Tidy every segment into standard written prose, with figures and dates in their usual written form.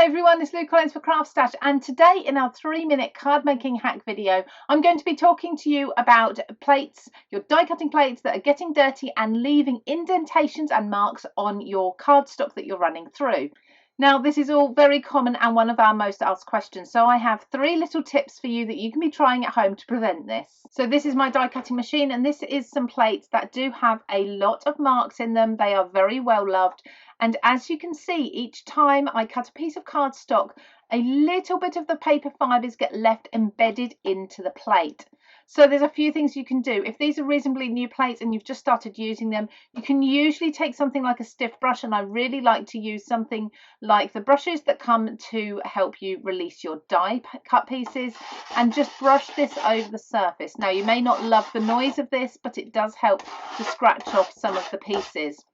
Hi everyone, it's Lou Collins for CraftStash, and today in our 3-minute card making hack video I'm going to be talking to you about plates, your die cutting plates that are getting dirty and leaving indentations and marks on your cardstock that you're running through. Now this is all very common and one of our most asked questions, so I have 3 little tips for you that you can be trying at home to prevent this. So this is my die cutting machine, and this is some plates that do have a lot of marks in them. They are very well loved, and as you can see, each time I cut a piece of cardstock, a little bit of the paper fibres get left embedded into the plate. So there's a few things you can do. If these are reasonably new plates and you've just started using them, you can usually take something like a stiff brush, and I really like to use something like the brushes that come to help you release your die cut pieces, and just brush this over the surface. Now you may not love the noise of this, but it does help to scratch off some of the pieces.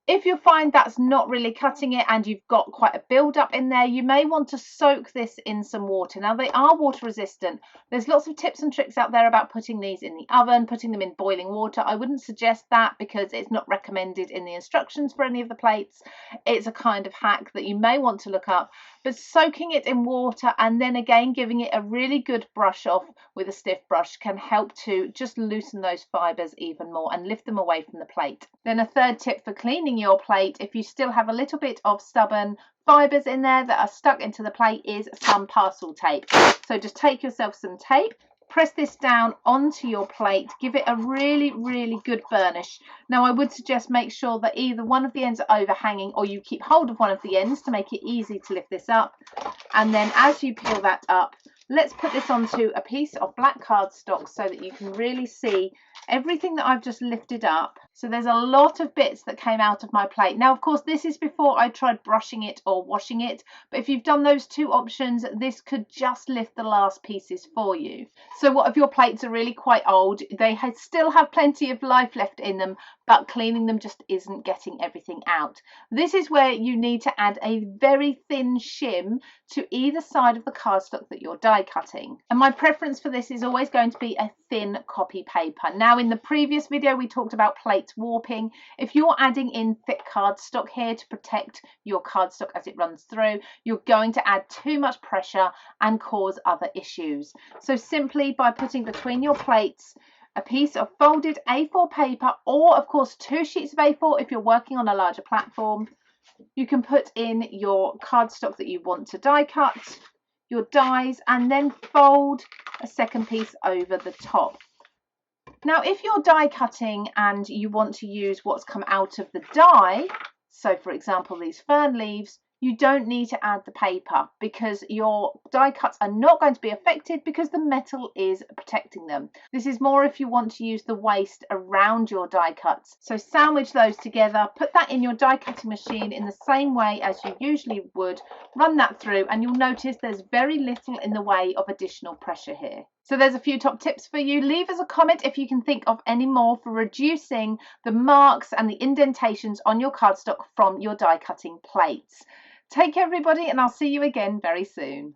If you find that's not really cutting it and you've got quite a build up in there, you may want to soak this in some water. Now they are water resistant. There's lots of tips and tricks out there about putting these in the oven, putting them in boiling water. I wouldn't suggest that because it's not recommended in the instructions for any of the plates. It's a kind of hack that you may want to look up, but soaking it in water and then again giving it a really good brush off with a stiff brush can help to just loosen those fibres even more and lift them away from the plate. Then a third tip for cleaning your plate, if you still have a little bit of stubborn fibres in there that are stuck into the plate, is some parcel tape. So just take yourself some tape, press this down onto your plate, give it a really good burnish. Now I would suggest make sure that either one of the ends are overhanging or you keep hold of one of the ends to make it easy to lift this up. And then as you peel that up, let's put this onto a piece of black cardstock so that you can really see everything that I've just lifted up. So there's a lot of bits that came out of my plate. Now of course this is before I tried brushing it or washing it, but if you've done those two options, this could just lift the last pieces for you. So what if your plates are really quite old, they still have plenty of life left in them, but cleaning them just isn't getting everything out. This is where you need to add a very thin shim to either side of the cardstock that you're die cutting, and my preference for this is always going to be a thin copy paper. Now in the previous video we talked about plates warping. If you're adding in thick cardstock here to protect your cardstock as it runs through, you're going to add too much pressure and cause other issues. So simply by putting between your plates a piece of folded A4 paper, or of course 2 sheets of A4 if you're working on a larger platform, you can put in your cardstock that you want to die cut, your dies, and then fold a second piece over the top. Now if you're die cutting and you want to use what's come out of the die, so for example these fern leaves, you don't need to add the paper because your die cuts are not going to be affected because the metal is protecting them. This is more if you want to use the waste around your die cuts. So sandwich those together, put that in your die cutting machine in the same way as you usually would, run that through, and you'll notice there's very little in the way of additional pressure here. So there's a few top tips for you. Leave us a comment if you can think of any more for reducing the marks and the indentations on your cardstock from your die cutting plates. Take care everybody, and I'll see you again very soon.